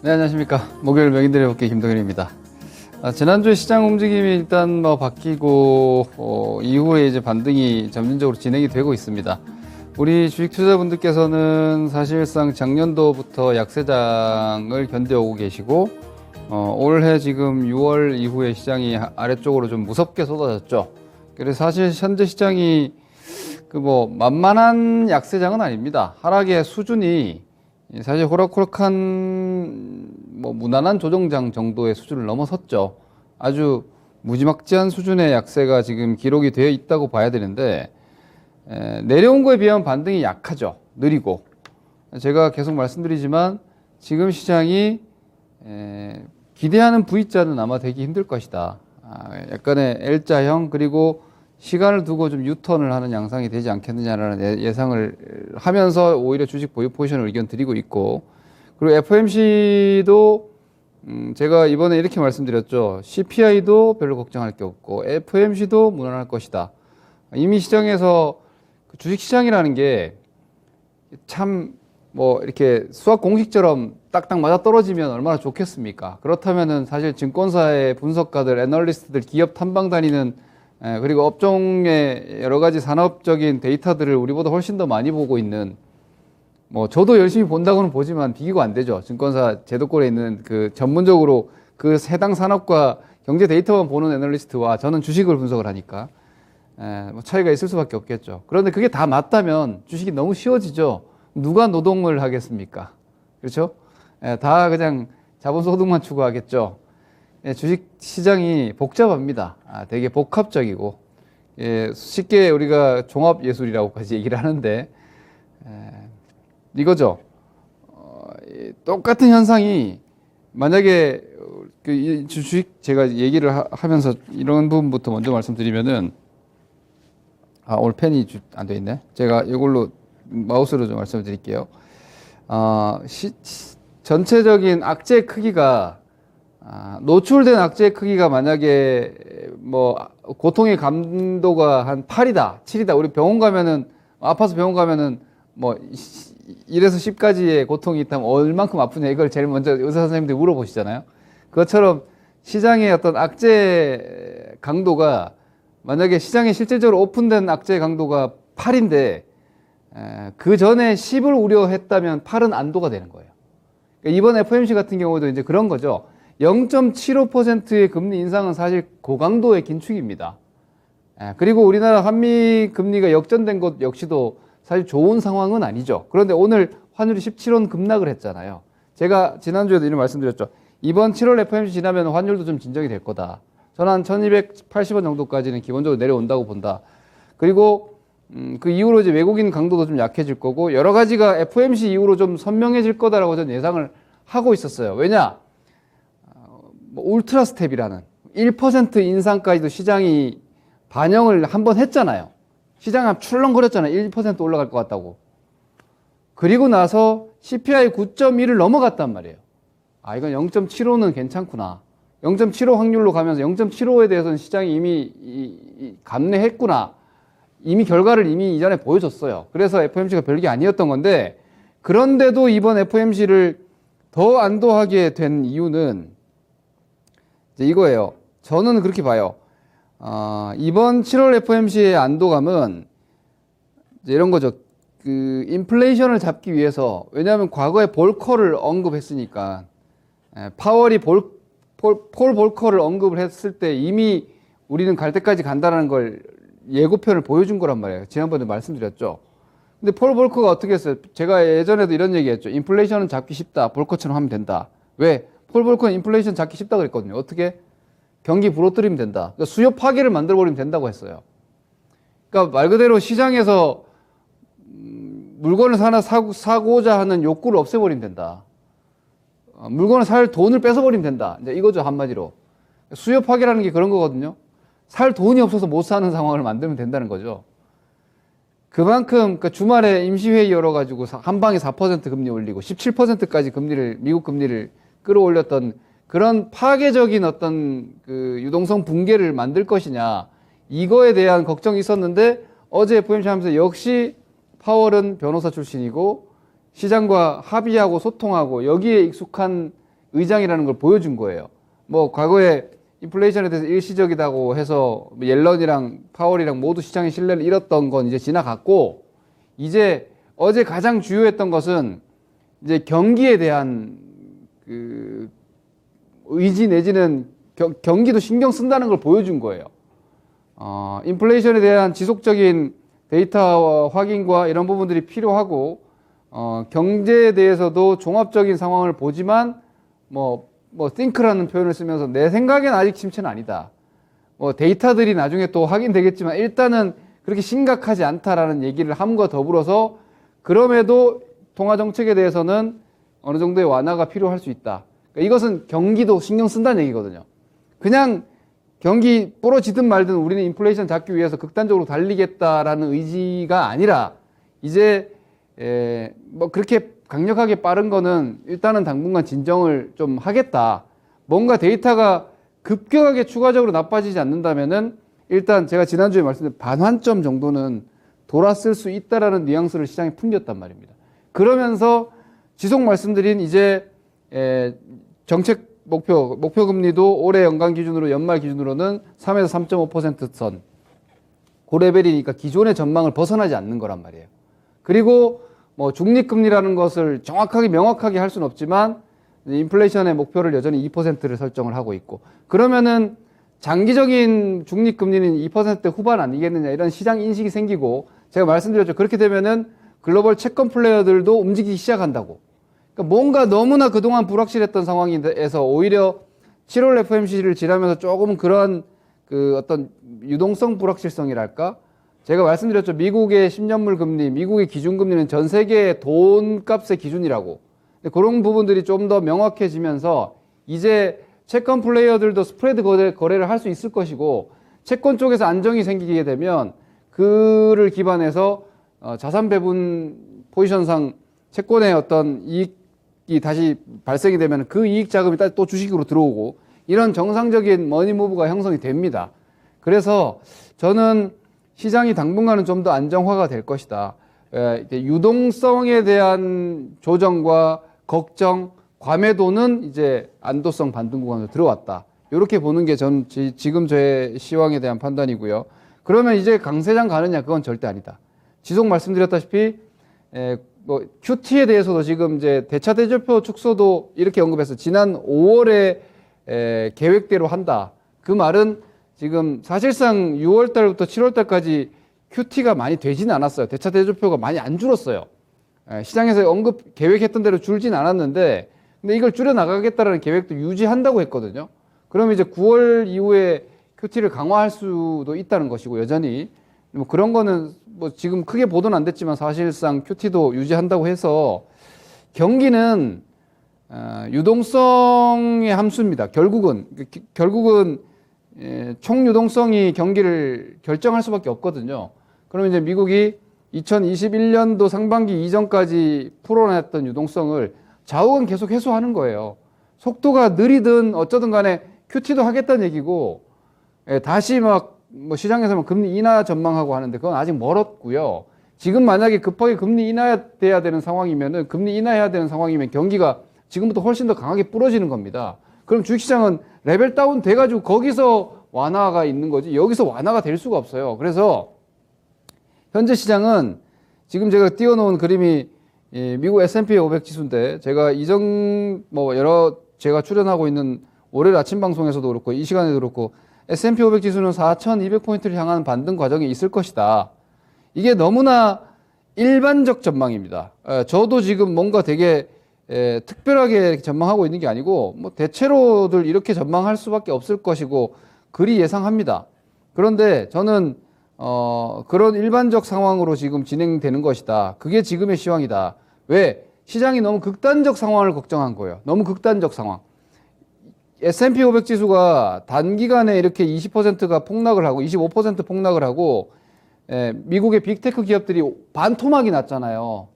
네, 안녕하십니까. 목요일 명인들의 복귀 김동현입니다. 지난주에 시장 움직임이 일단 바뀌고, 이후에 이제 반등이 점진적으로 진행이 되고 있습니다. 우리 주식 투자분들께서는 사실상 작년도부터 약세장을 견뎌오고 계시고, 올해 지금 6월 이후에 시장이 아래쪽으로 좀 무섭게 쏟아졌죠. 그래서 사실 현재 시장이 만만한 약세장은 아닙니다. 하락의 수준이 사실 호락호락한 무난한 조정장 정도의 수준을 넘어섰죠. 아주 무지막지한 수준의 약세가 지금 기록이 되어 있다고 봐야 되는데, 내려온 거에 비하면 반등이 약하죠. 느리고. 제가 계속 말씀드리지만 지금 시장이 기대하는 V자는 아마 되기 힘들 것이다. 약간의 L자형, 그리고 시간을 두고 좀 유턴을 하는 양상이 되지 않겠느냐라는 예상을 하면서 오히려 주식 보유 포지션을 의견 드리고 있고, 그리고 FMC도 제가 이번에 이렇게 말씀드렸죠. CPI도 별로 걱정할 게 없고 FMC도 무난할 것이다. 이미 시장에서 주식 시장이라는 게 참 이렇게 수학 공식처럼 딱딱 맞아 떨어지면 얼마나 좋겠습니까? 그렇다면은 사실 증권사의 분석가들, 애널리스트들, 기업 탐방 다니는 그리고 업종의 여러 가지 산업적인 데이터들을 우리보다 훨씬 더 많이 보고 있는, 저도 열심히 본다고는 보지만 비교가 안 되죠. 증권사 제도권에 있는 전문적으로 해당 산업과 경제 데이터만 보는 애널리스트와 저는 주식을 분석을 하니까, 차이가 있을 수밖에 없겠죠. 그런데 그게 다 맞다면 주식이 너무 쉬워지죠. 누가 노동을 하겠습니까? 그렇죠? 다 그냥 자본소득만 추구하겠죠. 주식 시장이 복잡합니다. 되게 복합적이고, 쉽게 우리가 종합예술이라고까지 얘기를 하는데, 이거죠. 똑같은 현상이 만약에 주식 제가 얘기를 하면서 이런 부분부터 먼저 말씀드리면은, 오늘 펜이 안 돼 있네. 제가 이걸로 마우스로 좀 말씀을 드릴게요. 전체적인 악재 크기가, 노출된 악재의 크기가 만약에 고통의 감도가 한 8이다, 7이다. 우리 병원 가면은, 아파서 병원 가면은 1에서 10까지의 고통이 있다면 얼만큼 아프냐, 이걸 제일 먼저 의사 선생님들이 물어보시잖아요. 그것처럼 시장의 어떤 악재 강도가, 만약에 시장에 실질적으로 오픈된 악재 강도가 8인데 그 전에 10을 우려했다면 8은 안도가 되는 거예요. 그러니까 이번 FOMC 같은 경우도 이제 그런 거죠. 0.75%의 금리 인상은 사실 고강도의 긴축입니다. 그리고 우리나라 한미 금리가 역전된 것 역시도 사실 좋은 상황은 아니죠. 그런데 오늘 환율이 17원 급락을 했잖아요. 제가 지난주에도 이런 말씀드렸죠. 이번 7월 FOMC 지나면 환율도 좀 진정이 될 거다. 저는 한 1280원 정도까지는 기본적으로 내려온다고 본다. 그리고 그 이후로 이제 외국인 강도도 좀 약해질 거고, 여러 가지가 FOMC 이후로 좀 선명해질 거다라고 저는 예상을 하고 있었어요. 왜냐? 울트라 스텝이라는 1% 인상까지도 시장이 반영을 한번 했잖아요. 시장이 출렁거렸잖아요. 1% 올라갈 것 같다고. 그리고 나서 CPI 9.1을 넘어갔단 말이에요. 이건 0.75는 괜찮구나. 0.75 확률로 가면서 0.75에 대해서는 시장이 이미 감내했구나. 이미 결과를 이미 이전에 보여줬어요. 그래서 FOMC가 별게 아니었던 건데, 그런데도 이번 FOMC를 더 안도하게 된 이유는 이제 이거예요. 저는 그렇게 봐요. 이번 7월 FOMC의 안도감은 이제 이런 거죠. 인플레이션을 잡기 위해서, 왜냐하면 과거에 볼커를 언급했으니까, 파월이 폴 볼커를 언급을 했을 때 이미 우리는 갈 때까지 간다는 걸 예고편을 보여준 거란 말이에요. 지난번에 말씀드렸죠. 근데 폴 볼커가 어떻게 했어요? 제가 예전에도 이런 얘기 했죠. 인플레이션은 잡기 쉽다. 볼커처럼 하면 된다. 왜? 폴 볼커는 인플레이션 잡기 쉽다 그랬거든요. 어떻게? 경기 부러뜨리면 된다. 그러니까 수요 파괴를 만들어버리면 된다고 했어요. 그러니까 말 그대로 시장에서 물건을 사고자 하는 욕구를 없애버리면 된다. 물건을 살 돈을 뺏어버리면 된다. 이제 이거죠, 한마디로. 수요 파괴라는 게 그런 거거든요. 살 돈이 없어서 못 사는 상황을 만들면 된다는 거죠. 그만큼 주말에 임시회의 열어가지고 한 방에 4% 금리 올리고 17%까지 미국 금리를 끌어올렸던 그런 파괴적인 어떤 유동성 붕괴를 만들 것이냐, 이거에 대한 걱정이 있었는데, 어제 FOMC 하면서 역시 파월은 변호사 출신이고 시장과 합의하고 소통하고 여기에 익숙한 의장이라는 걸 보여준 거예요. 뭐 과거에 인플레이션에 대해서 일시적이다고 해서 옐런이랑 파월이랑 모두 시장의 신뢰를 잃었던 건 이제 지나갔고, 이제 어제 가장 주요했던 것은 이제 경기에 대한 그 의지 내지는 경기도 신경 쓴다는 걸 보여준 거예요. 인플레이션에 대한 지속적인 데이터 확인과 이런 부분들이 필요하고, 경제에 대해서도 종합적인 상황을 보지만 think라는 표현을 쓰면서 내 생각엔 아직 침체는 아니다. 데이터들이 나중에 또 확인되겠지만 일단은 그렇게 심각하지 않다라는 얘기를 함과 더불어서, 그럼에도 통화 정책에 대해서는 어느 정도의 완화가 필요할 수 있다. 그러니까 이것은 경기도 신경 쓴다는 얘기거든요. 그냥 경기 부러지든 말든 우리는 인플레이션 잡기 위해서 극단적으로 달리겠다라는 의지가 아니라, 이제 그렇게 강력하게 빠른 거는 일단은 당분간 진정을 좀 하겠다. 뭔가 데이터가 급격하게 추가적으로 나빠지지 않는다면은 일단 제가 지난주에 말씀드린 반환점 정도는 돌았을 수 있다라는 뉘앙스를 시장에 풍겼단 말입니다. 그러면서 지속 말씀드린 이제 정책 목표 금리도 올해 연간 기준으로 연말 기준으로는 3에서 3.5% 선. 그 레벨이니까 기존의 전망을 벗어나지 않는 거란 말이에요. 그리고 뭐 중립금리라는 것을 정확하게 명확하게 할 수는 없지만 인플레이션의 목표를 여전히 2%를 설정을 하고 있고, 그러면은 장기적인 중립금리는 2% 후반 아니겠느냐 이런 시장 인식이 생기고, 제가 말씀드렸죠. 그렇게 되면은 글로벌 채권 플레이어들도 움직이기 시작한다고. 그러니까 뭔가 너무나 그동안 불확실했던 상황에서 오히려 7월 FOMC를 지나면서 조금 그런 그 어떤 유동성 불확실성이랄까? 제가 말씀드렸죠. 미국의 10년물 금리, 미국의 기준금리는 전 세계의 돈값의 기준이라고. 그런 부분들이 좀 더 명확해지면서 이제 채권 플레이어들도 스프레드 거래를 할 수 있을 것이고, 채권 쪽에서 안정이 생기게 되면 그를 기반해서 자산 배분 포지션상 채권의 어떤 이익이 다시 발생이 되면 그 이익 자금이 또 주식으로 들어오고, 이런 정상적인 머니 무브가 형성이 됩니다. 그래서 저는 시장이 당분간은 좀 더 안정화가 될 것이다. 유동성에 대한 조정과 걱정, 과매도는 이제 안도성 반등 구간으로 들어왔다. 이렇게 보는 게 전 지금 저의 시황에 대한 판단이고요. 그러면 이제 강세장 가느냐? 그건 절대 아니다. 지속 말씀드렸다시피 QT에 대해서도 지금 이제 대차 대조표 축소도 이렇게 언급해서 지난 5월에 계획대로 한다. 그 말은 지금 사실상 6월 달부터 7월 달까지 QT가 많이 되지는 않았어요. 대차 대조표가 많이 안 줄었어요. 시장에서 계획했던 대로 줄진 않았는데, 근데 이걸 줄여나가겠다라는 계획도 유지한다고 했거든요. 그럼 이제 9월 이후에 QT를 강화할 수도 있다는 것이고, 여전히 뭐 그런 거는 뭐 지금 크게 보도는 안 됐지만 사실상 QT도 유지한다고 해서 경기는 유동성의 함수입니다. 결국은 총 유동성이 경기를 결정할 수밖에 없거든요. 그럼 이제 미국이 2021년도 상반기 이전까지 풀어냈던 유동성을 좌우는 계속 해소하는 거예요. 속도가 느리든 어쩌든 간에 QT도 하겠다는 얘기고, 다시 뭐 시장에서 금리 인하 전망하고 하는데 그건 아직 멀었고요. 지금 만약에 급하게 금리 인하돼야 되는 상황이면은, 금리 인하해야 되는 상황이면 경기가 지금부터 훨씬 더 강하게 부러지는 겁니다. 그럼 주식시장은 레벨 다운 돼가지고 거기서 완화가 있는 거지, 여기서 완화가 될 수가 없어요. 그래서 현재 시장은 지금 제가 띄워놓은 그림이 미국 S&P 500 지수인데, 제가 제가 출연하고 있는 월요일 아침 방송에서도 그렇고 이 시간에도 그렇고 S&P 500 지수는 4,200포인트를 향하는 반등 과정에 있을 것이다. 이게 너무나 일반적 전망입니다. 저도 지금 뭔가 되게 특별하게 전망하고 있는 게 아니고, 뭐 대체로들 이렇게 전망할 수밖에 없을 것이고 그리 예상합니다. 그런데 저는 그런 일반적 상황으로 지금 진행되는 것이다. 그게 지금의 시황이다. 왜? 시장이 너무 극단적 상황을 걱정한 거예요. 너무 극단적 상황. S&P 500 지수가 단기간에 이렇게 20%가 폭락을 하고 25% 폭락을 하고, 미국의 빅테크 기업들이 반토막이 났잖아요.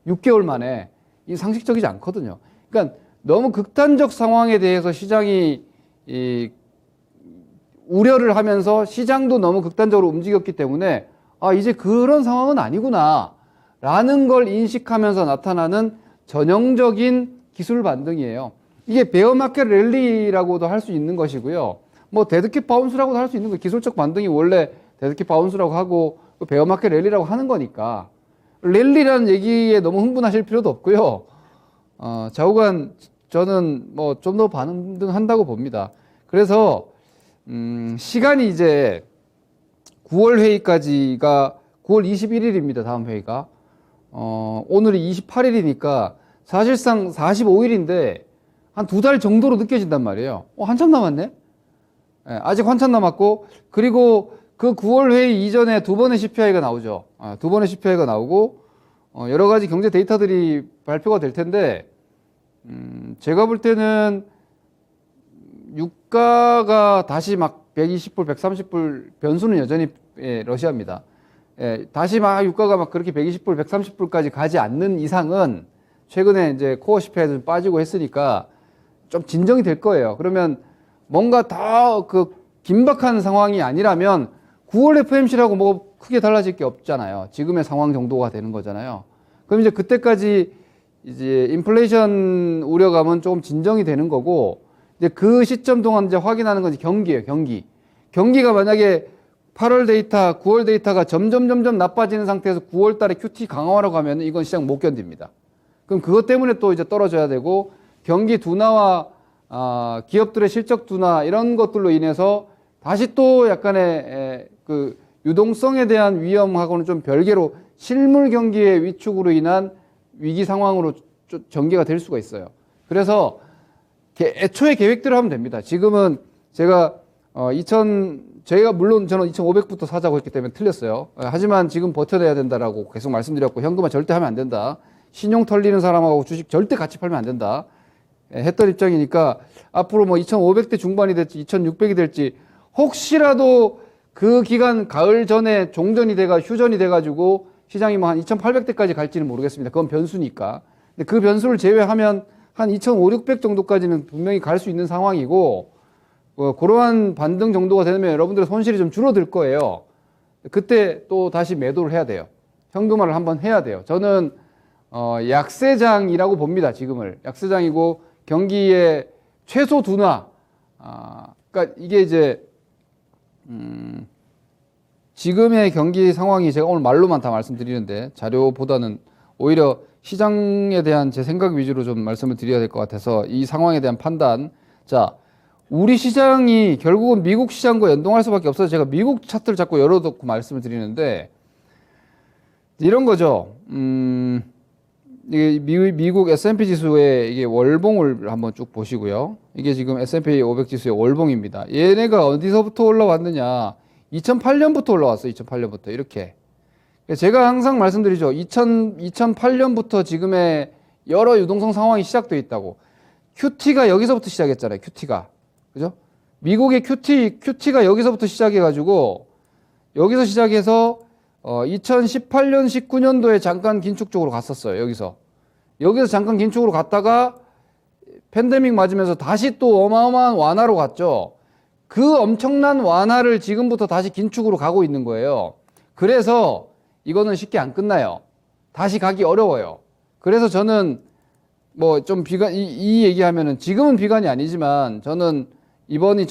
6개월 만에. 이 상식적이지 않거든요. 그러니까 너무 극단적 상황에 대해서 시장이 우려를 하면서 시장도 너무 극단적으로 움직였기 때문에 이제 그런 상황은 아니구나 라는 걸 인식하면서 나타나는 전형적인 기술 반등이에요. 이게 베어마켓 랠리라고도 할 수 있는 것이고요. 뭐 데드캣 바운스라고도 할 수 있는 거예요. 기술적 반등이 원래 데드캣 바운스라고 하고 베어마켓 랠리라고 하는 거니까 랠리라는 얘기에 너무 흥분하실 필요도 없고요. 좌우간 저는 뭐 좀 더 반등한다고 봅니다. 그래서 시간이 이제 9월 회의까지가 9월 21일입니다. 다음 회의가. 오늘이 28일이니까 사실상 45일인데 한 2달 정도로 느껴진단 말이에요. 한참 남았네? 예, 아직 한참 남았고, 그리고 그 9월 회의 이전에 2번의 CPI가 나오죠. 2번의 CPI가 나오고, 여러 가지 경제 데이터들이 발표가 될 텐데, 제가 볼 때는 유가가 다시 막 120불, 130불 변수는 여전히 러시아입니다. 예, 다시 막 유가가 막 그렇게 120불, 130불까지 가지 않는 이상은 최근에 이제 코어 CPI도 좀 빠지고 했으니까 좀 진정이 될 거예요. 그러면 뭔가 더 그 긴박한 상황이 아니라면 9월 FMC라고 뭐 크게 달라질 게 없잖아요. 지금의 상황 정도가 되는 거잖아요. 그럼 이제 그때까지 이제 인플레이션 우려감은 조금 진정이 되는 거고, 이제 그 시점 동안 이제 확인하는 건 경기예요, 경기. 경기가 만약에 8월 데이터, 9월 데이터가 점점 나빠지는 상태에서 9월 달에 QT 강화하라고 하면 이건 시장 못 견딥니다. 그럼 그것 때문에 또 이제 떨어져야 되고, 경기 둔화와 기업들의 실적 둔화 이런 것들로 인해서 다시 또 약간의 그 유동성에 대한 위험하고는 좀 별개로 실물 경기의 위축으로 인한 위기 상황으로 전개가 될 수가 있어요. 그래서 애초에 계획대로 하면 됩니다. 지금은 제가 제가 물론 저는 2,500부터 사자고 했기 때문에 틀렸어요. 하지만 지금 버텨내야 된다라고 계속 말씀드렸고, 현금화 절대 하면 안 된다. 신용 털리는 사람하고 주식 절대 같이 팔면 안 된다. 했던 입장이니까 앞으로 뭐 2,500대 중반이 될지 2,600이 될지 혹시라도 그 기간 가을 전에 종전이 휴전이 돼가지고 시장이 뭐 한 2,800대까지 갈지는 모르겠습니다. 그건 변수니까. 근데 그 변수를 제외하면 한 2,500, 600 정도까지는 분명히 갈 수 있는 상황이고, 그러한 반등 정도가 되면 여러분들의 손실이 좀 줄어들 거예요. 그때 또 다시 매도를 해야 돼요. 현금화를 한번 해야 돼요. 저는 약세장이라고 봅니다. 지금을 약세장이고 경기의 최소 둔화. 그러니까 이게 이제 지금의 경기 상황이 제가 오늘 말로만 다 말씀드리는데 자료보다는 오히려 시장에 대한 제 생각 위주로 좀 말씀을 드려야 될 것 같아서 이 상황에 대한 판단. 자, 우리 시장이 결국은 미국 시장과 연동할 수밖에 없어서 제가 미국 차트를 자꾸 열어놓고 말씀을 드리는데 이런 거죠. 이게 미국 S&P 지수의 이게 월봉을 한번 쭉 보시고요. 이게 지금 S&P 500 지수의 월봉입니다. 얘네가 어디서부터 올라왔느냐? 2008년부터 올라왔어요. 2008년부터 이렇게. 제가 항상 말씀드리죠. 2008년부터 지금의 여러 유동성 상황이 시작되어 있다고. QT가 여기서부터 시작했잖아요. QT가. 그죠? 미국의 QT가 여기서부터 시작해가지고, 여기서 시작해서, 2018년, 19년도에 잠깐 긴축 쪽으로 갔었어요. 여기서 잠깐 긴축으로 갔다가, 팬데믹 맞으면서 다시 또 어마어마한 완화로 갔죠. 그 엄청난 완화를 지금부터 다시 긴축으로 가고 있는 거예요. 그래서 이거는 쉽게 안 끝나요. 다시 가기 어려워요. 그래서 저는 뭐 좀 이 얘기하면은 지금은 비관이 아니지만 저는 이번에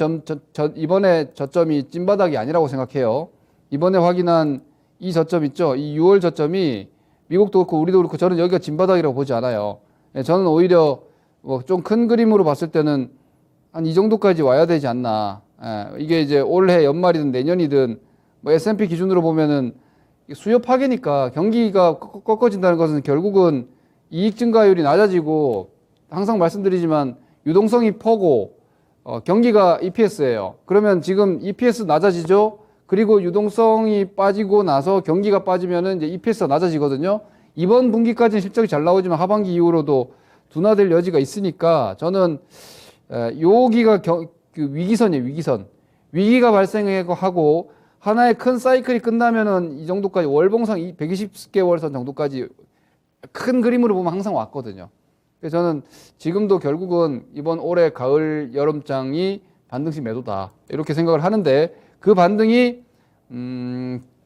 저점이 찐바닥이 아니라고 생각해요. 이번에 확인한 이 저점 있죠? 이 6월 저점이 미국도 그렇고 우리도 그렇고 저는 여기가 찐바닥이라고 보지 않아요. 저는 오히려 뭐 좀 큰 그림으로 봤을 때는 한 이 정도까지 와야 되지 않나. 이게 이제 올해 연말이든 내년이든 뭐 S&P 기준으로 보면은 수요 파괴니까 경기가 꺾어진다는 것은 결국은 이익 증가율이 낮아지고 항상 말씀드리지만 유동성이 퍼고 경기가 EPS예요. 그러면 지금 EPS 낮아지죠? 그리고 유동성이 빠지고 나서 경기가 빠지면은 이제 EPS가 낮아지거든요. 이번 분기까지는 실적이 잘 나오지만 하반기 이후로도 둔화될 여지가 있으니까 저는 여기가 그 위기선이에요. 위기가 발생하고 하나의 큰 사이클이 끝나면은 이 정도까지 월봉상 120개월선 정도까지 큰 그림으로 보면 항상 왔거든요. 그래서 저는 지금도 결국은 이번 올해 가을 여름장이 반등식 매도다 이렇게 생각을 하는데 그 반등이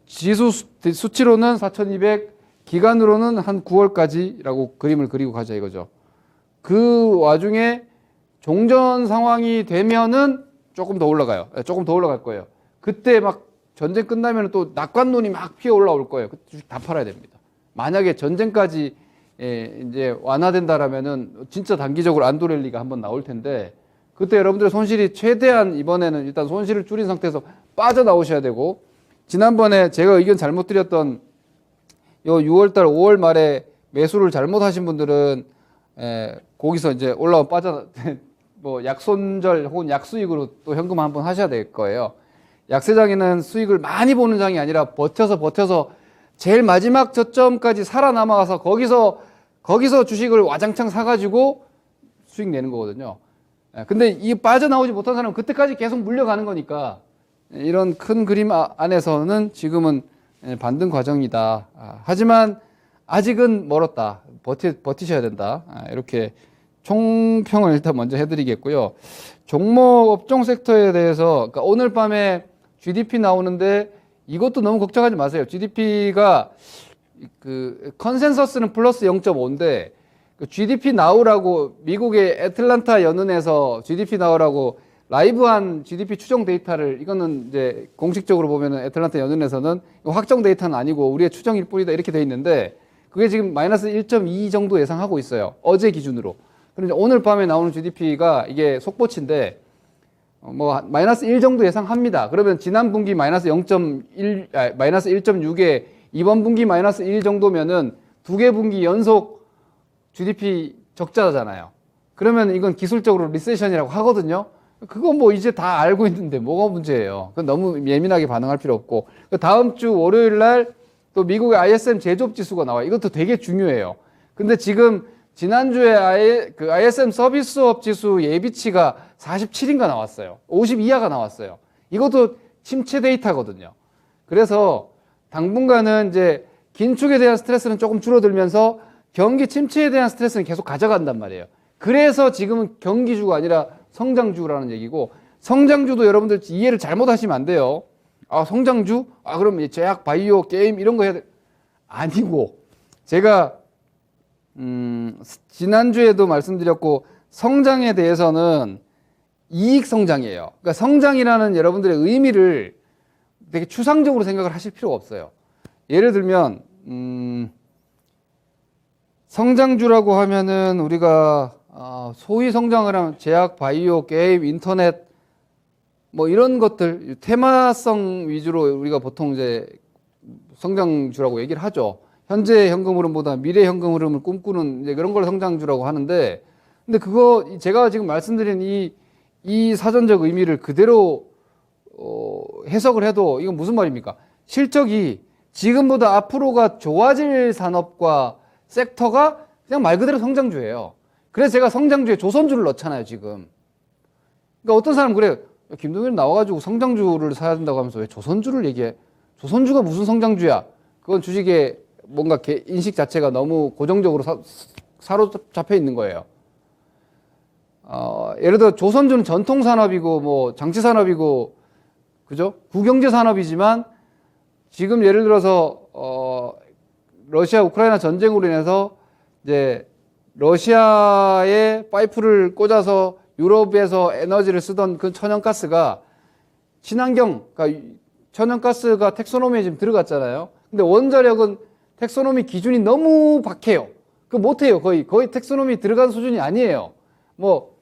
지수 수치로는 4,200 기간으로는 한 9월까지라고 그림을 그리고 가자 이거죠. 그 와중에 종전 상황이 되면은 조금 더 올라가요. 조금 더 올라갈 거예요. 그때 막 전쟁 끝나면 또 낙관론이 막 피어 올라올 거예요. 그때 주식 다 팔아야 됩니다. 만약에 전쟁까지 이제 완화된다라면은 진짜 단기적으로 안도랠리가 한번 나올 텐데 그때 여러분들의 손실이 최대한 이번에는 일단 손실을 줄인 상태에서 빠져나오셔야 되고 지난번에 제가 의견 잘못 드렸던 요 6월달 5월 말에 매수를 잘못하신 분들은 거기서 이제 올라와 뭐 약손절 혹은 약수익으로 또 현금 한번 하셔야 될 거예요. 약세장에는 수익을 많이 보는 장이 아니라 버텨서 제일 마지막 저점까지 살아남아서 거기서 주식을 와장창 사가지고 수익 내는 거거든요. 근데 이 빠져나오지 못한 사람은 그때까지 계속 물려가는 거니까 이런 큰 그림 안에서는 지금은 반등 과정이다. 하지만 아직은 멀었다. 버티셔야 된다. 이렇게 총평을 일단 먼저 해드리겠고요. 종목 업종 섹터에 대해서 그러니까 오늘 밤에 GDP 나오는데 이것도 너무 걱정하지 마세요. GDP가 그 컨센서스는 플러스 0.5인데 GDP 나오라고 미국의 애틀란타 연은에서 GDP 나오라고 라이브한 GDP 추정 데이터를 이거는 이제 공식적으로 보면은 애틀란타 연은에서는 확정 데이터는 아니고 우리의 추정일 뿐이다 이렇게 돼 있는데 그게 지금 마이너스 1.2 정도 예상하고 있어요. 어제 기준으로. 그런데 오늘 밤에 나오는 GDP가 이게 속보치인데 뭐 마이너스 1 정도 예상합니다. 그러면 지난 분기 마이너스 1.6에 이번 분기 마이너스 1 정도면은 두 개 분기 연속 GDP 적자잖아요. 그러면 이건 기술적으로 리세션이라고 하거든요. 그거 뭐 이제 다 알고 있는데 뭐가 문제예요. 그건 너무 예민하게 반응할 필요 없고 다음 주 월요일 날 또 미국의 ISM 제조업 지수가 나와요. 이것도 되게 중요해요. 근데 지금 지난주에 ISM 서비스업 지수 예비치가 47인가 나왔어요. 50 이하가 나왔어요. 이것도 침체 데이터거든요. 그래서 당분간은 이제 긴축에 대한 스트레스는 조금 줄어들면서 경기 침체에 대한 스트레스는 계속 가져간단 말이에요. 그래서 지금은 경기주가 아니라 성장주라는 얘기고 성장주도 여러분들 이해를 잘못하시면 안 돼요. 아, 성장주? 아, 그럼 제약, 바이오, 게임 이런 거 해야 돼. 아니고 제가 지난주에도 말씀드렸고 성장에 대해서는 이익 성장이에요. 그러니까 성장이라는 여러분들의 의미를 되게 추상적으로 생각을 하실 필요가 없어요. 예를 들면 성장주라고 하면은 우리가 소위 성장을 하면 제약, 바이오, 게임, 인터넷 뭐 이런 것들 테마성 위주로 우리가 보통 이제 성장주라고 얘기를 하죠. 현재 현금 흐름보다 미래 현금 흐름을 꿈꾸는 이제 그런 걸 성장주라고 하는데 근데 그거 제가 지금 말씀드린 이 사전적 의미를 그대로 해석을 해도 이건 무슨 말입니까? 실적이 지금보다 앞으로가 좋아질 산업과 섹터가 그냥 말 그대로 성장주예요. 그래서 제가 성장주에 조선주를 넣잖아요, 지금. 그러니까 어떤 사람은 그래요. 김동현 나와가지고 성장주를 사야 된다고 하면서 왜 조선주를 얘기해? 조선주가 무슨 성장주야? 그건 주식의 뭔가 인식 자체가 너무 고정적으로 사로잡혀 있는 거예요. 예를 들어 조선주는 전통산업이고 뭐 장치산업이고 그죠? 구경제산업이지만 지금 예를 들어서 러시아 우크라이나 전쟁으로 인해서 이제 러시아에 파이프를 꽂아서 유럽에서 에너지를 쓰던 그 천연가스가 친환경, 그러니까 천연가스가 텍소노미에 지금 들어갔잖아요. 근데 원자력은 텍소노미 기준이 너무 박해요. 그 못해요. 거의 텍소노미 들어간 수준이 아니에요. 뭐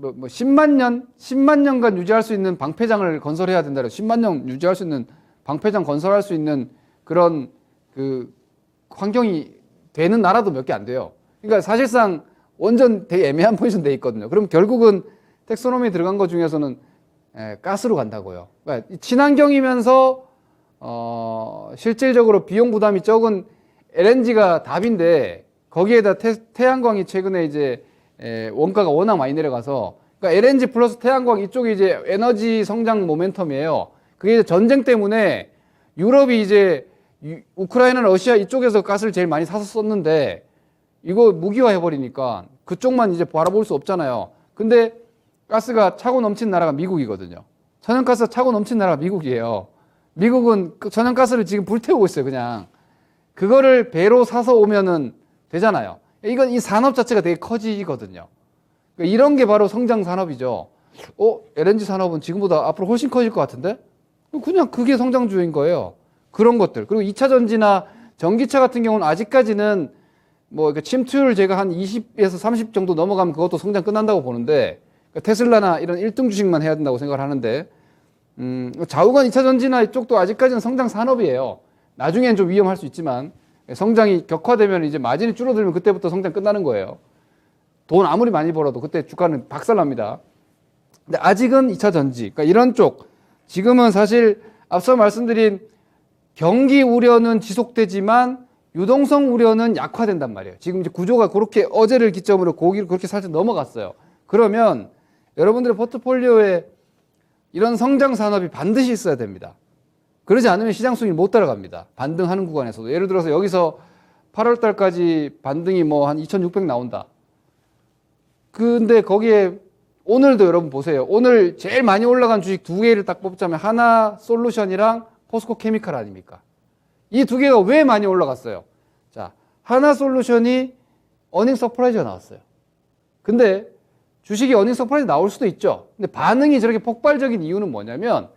10만 년간 유지할 수 있는 방패장을 건설해야 된다. 10만 년 유지할 수 있는 방패장 건설할 수 있는 그런 그 환경이 되는 나라도 몇 개 안 돼요. 그러니까 사실상 완전 되게 애매한 포지션 돼 있거든요. 그럼 결국은 텍소노미 들어간 것 중에서는 가스로 간다고요. 그러니까 친환경이면서 실질적으로 비용 부담이 적은 LNG가 답인데 거기에다 태양광이 최근에 이제 원가가 워낙 많이 내려가서 그러니까 LNG 플러스 태양광 이쪽이 이제 에너지 성장 모멘텀이에요. 그게 이제 전쟁 때문에 유럽이 이제 우크라이나, 러시아 이쪽에서 가스를 제일 많이 사서 썼는데 이거 무기화 해버리니까 그쪽만 이제 바라볼 수 없잖아요. 근데 가스가 차고 넘친 나라가 미국이거든요. 천연가스가 차고 넘친 나라가 미국이에요. 미국은 그 천연가스를 지금 불태우고 있어요, 그냥. 그거를 배로 사서 오면은 되잖아요. 이건 이 산업 자체가 되게 커지거든요. 그러니까 이런 게 바로 성장 산업이죠. LNG 산업은 지금보다 앞으로 훨씬 커질 것 같은데? 그냥 그게 성장주인 거예요. 그런 것들. 그리고 2차 전지나 전기차 같은 경우는 아직까지는 뭐 침투율 제가 한 20에서 30 정도 넘어가면 그것도 성장 끝난다고 보는데, 그러니까 테슬라나 이런 1등 주식만 해야 된다고 생각을 하는데, 좌우간 2차 전지나 이쪽도 아직까지는 성장 산업이에요. 나중엔 좀 위험할 수 있지만 성장이 격화되면 이제 마진이 줄어들면 그때부터 성장 끝나는 거예요. 돈 아무리 많이 벌어도 그때 주가는 박살납니다. 근데 아직은 2차 전지, 그러니까 이런 쪽, 지금은 사실 앞서 말씀드린 경기 우려는 지속되지만 유동성 우려는 약화된단 말이에요. 지금 이제 구조가 그렇게 어제를 기점으로 고기를 그렇게 살짝 넘어갔어요. 그러면 여러분들의 포트폴리오에 이런 성장 산업이 반드시 있어야 됩니다. 그러지 않으면 시장 수익이 못 따라갑니다. 반등하는 구간에서도. 예를 들어서 여기서 8월 달까지 반등이 뭐 한 2,600 나온다. 근데 거기에 오늘도 여러분 보세요. 오늘 제일 많이 올라간 주식 두 개를 딱 뽑자면 하나 솔루션이랑 포스코 케미칼 아닙니까? 이 두 개가 왜 많이 올라갔어요? 자, 하나 솔루션이 어닝 서프라이즈가 나왔어요. 근데 주식이 어닝 서프라이즈 나올 수도 있죠. 근데 반응이 저렇게 폭발적인 이유는 뭐냐면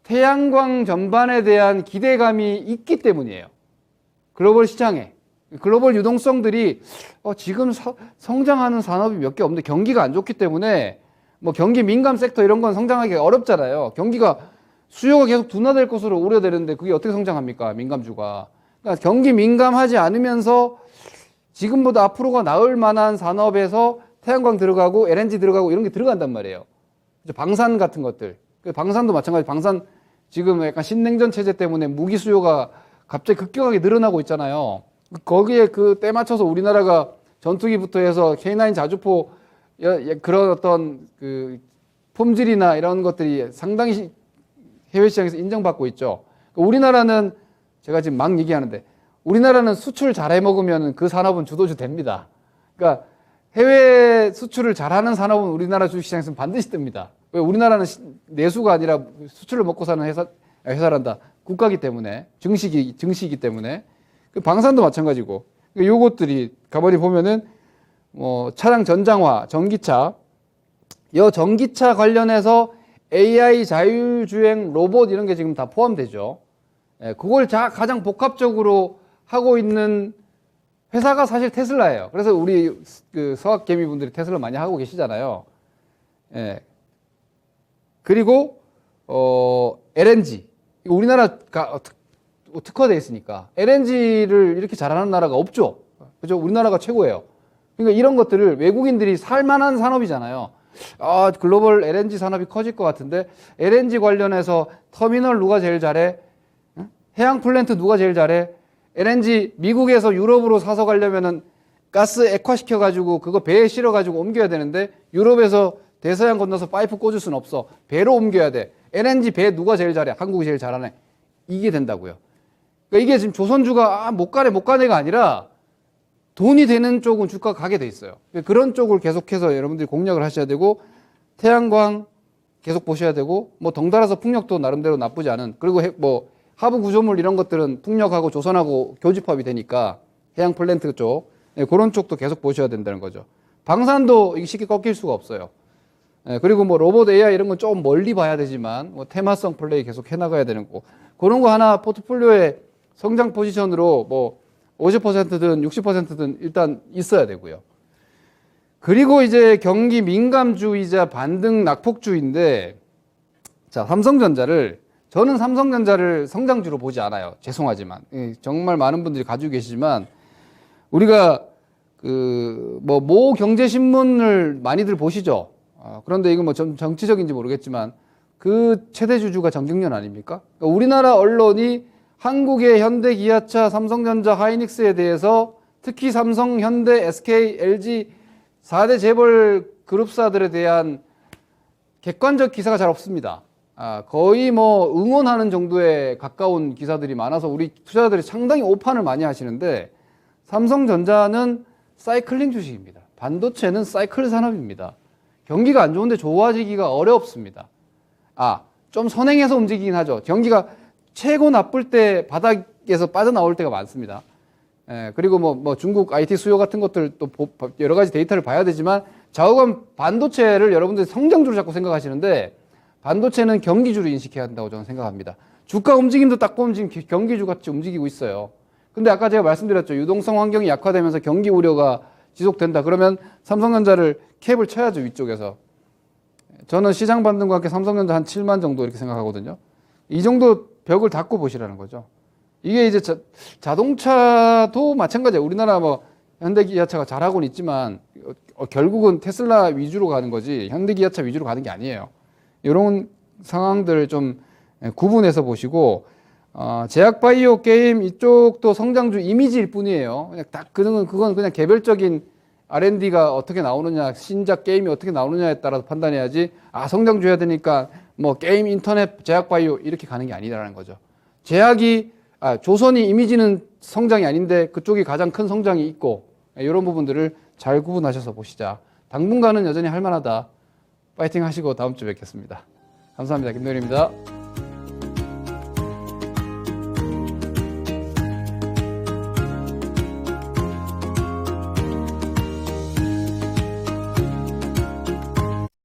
태양광 전반에 대한 기대감이 있기 때문이에요. 글로벌 시장에. 글로벌 유동성들이 지금 성장하는 산업이 몇 개 없는데 경기가 안 좋기 때문에 뭐 경기 민감 섹터 이런 건 성장하기 어렵잖아요. 경기가 수요가 계속 둔화될 것으로 우려되는데 그게 어떻게 성장합니까? 민감주가. 그러니까 경기 민감하지 않으면서 지금보다 앞으로가 나을 만한 산업에서 태양광 들어가고 LNG 들어가고 이런 게 들어간단 말이에요. 방산 같은 것들. 방산도 마찬가지. 방산 지금 약간 신냉전 체제 때문에 무기 수요가 갑자기 급격하게 늘어나고 있잖아요. 거기에 그 때 맞춰서 우리나라가 전투기부터 해서 K9 자주포 그런 어떤 그 품질이나 이런 것들이 상당히 해외 시장에서 인정받고 있죠. 우리나라는 제가 지금 막 얘기하는데 우리나라는 수출 잘해 먹으면 그 산업은 주도주 됩니다. 그러니까 해외 수출을 잘하는 산업은 우리나라 주식시장에서는 반드시 뜹니다. 왜? 우리나라는 내수가 아니라 수출을 먹고 사는 회사란다. 국가기 때문에 증시이기 때문에 방산도 마찬가지고 요것들이 가만히 보면은 차량 전장화, 전기차, 전기차 관련해서 AI 자율주행 로봇 이런 게 지금 다 포함되죠. 그걸 가장 복합적으로 하고 있는 회사가 사실 테슬라예요. 그래서 우리 그 서학개미 분들이 테슬라 많이 하고 계시잖아요. 그리고 LNG 우리나라가 특화되어 있으니까 LNG를 이렇게 잘하는 나라가 없죠. 그죠? 우리나라가 최고예요. 그러니까 이런 것들을 외국인들이 살만한 산업이잖아요. 글로벌 LNG 산업이 커질 것 같은데 LNG 관련해서 터미널 누가 제일 잘해? 해양 플랜트 누가 제일 잘해? LNG 미국에서 유럽으로 사서 가려면은 가스 액화시켜가지고 그거 배에 실어가지고 옮겨야 되는데 유럽에서 대서양 건너서 파이프 꽂을 수는 없어. 배로 옮겨야 돼. LNG 배 누가 제일 잘해? 한국이 제일 잘하네. 이게 된다고요. 그러니까 이게 지금 조선주가 못 가네가 아니라 돈이 되는 쪽은 주가가 가게 돼 있어요. 그런 쪽을 계속해서 여러분들이 공략을 하셔야 되고 태양광 계속 보셔야 되고 뭐 덩달아서 풍력도 나름대로 나쁘지 않은 그리고 뭐 하부 구조물 이런 것들은 풍력하고 조선하고 교집합이 되니까 해양 플랜트 쪽 그런 쪽도 계속 보셔야 된다는 거죠. 방산도 이게 쉽게 꺾일 수가 없어요. 그리고 뭐 로봇 AI 이런 건 좀 멀리 봐야 되지만 뭐 테마성 플레이 계속 해나가야 되는 거 그런 거 하나 포트폴리오에 성장 포지션으로 뭐 50%든 60%든 일단 있어야 되고요. 그리고 이제 경기 민감주이자 반등 낙폭주인데 자 저는 삼성전자를 성장주로 보지 않아요. 죄송하지만 정말 많은 분들이 가지고 계시지만 우리가 모 경제신문을 많이들 보시죠. 그런데 이건 뭐 정치적인지 모르겠지만 그 최대 주주가 정경련 아닙니까? 그러니까 우리나라 언론이 한국의 현대, 기아차, 삼성전자, 하이닉스에 대해서 특히 삼성, 현대, SK, LG 4대 재벌 그룹사들에 대한 객관적 기사가 잘 없습니다. 거의 뭐 응원하는 정도에 가까운 기사들이 많아서 우리 투자자들이 상당히 오판을 많이 하시는데 삼성전자는 사이클링 주식입니다. 반도체는 사이클 산업입니다. 경기가 안 좋은데 좋아지기가 어렵습니다. 좀 선행해서 움직이긴 하죠. 경기가 최고 나쁠 때 바닥에서 빠져나올 때가 많습니다. 그리고 뭐 중국 IT 수요 같은 것들 또 여러 가지 데이터를 봐야 되지만 좌우간 반도체를 여러분들이 성장주로 자꾸 생각하시는데 반도체는 경기주로 인식해야 한다고 저는 생각합니다. 주가 움직임도 딱 보면 지금 경기주 같이 움직이고 있어요. 근데 아까 제가 말씀드렸죠. 유동성 환경이 약화되면서 경기 우려가 지속된다. 그러면 삼성전자를 캡을 쳐야죠. 위쪽에서. 저는 시장 반등과 함께 삼성전자 한 7만 정도 이렇게 생각하거든요. 이 정도 벽을 닫고 보시라는 거죠. 이게 이제 자동차도 마찬가지예요. 우리나라 뭐 현대기아차가 잘하고는 있지만 결국은 테슬라 위주로 가는 거지 현대기아차 위주로 가는 게 아니에요. 이런 상황들 좀 구분해서 보시고 제약바이오 게임 이쪽도 성장주 이미지일 뿐이에요. 그냥 딱 그건 그냥 개별적인 R&D가 어떻게 나오느냐, 신작 게임이 어떻게 나오느냐에 따라서 판단해야지. 성장주 해야 되니까 뭐 게임, 인터넷, 제약바이오 이렇게 가는 게 아니라는 거죠. 조선이 이미지는 성장이 아닌데 그쪽이 가장 큰 성장이 있고 이런 부분들을 잘 구분하셔서 보시자. 당분간은 여전히 할 만하다. 파이팅 하시고 다음 주에 뵙겠습니다. 감사합니다. 김노일입니다.